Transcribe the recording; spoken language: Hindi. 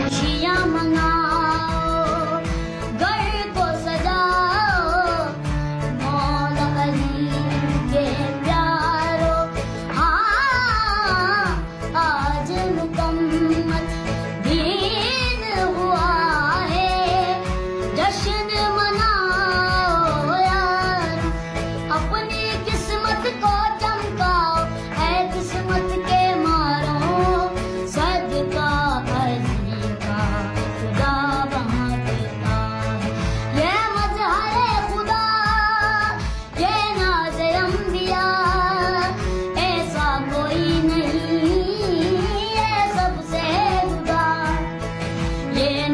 खुशियाँ मनाओ, घर को सजाओ, मौला अली के प्यारो। हाँ, आज मुकम्मल दीन हुआ है, जश्न मनाओ यार, अपनी किस्मत को चमकाओ, है किस्मत के मारो, सदका अली का खुदा बांटता है। ये मजहर खुदा, ये नाज़ अंबिया, ऐसा कोई नहीं, ये सबसे जुदा। ये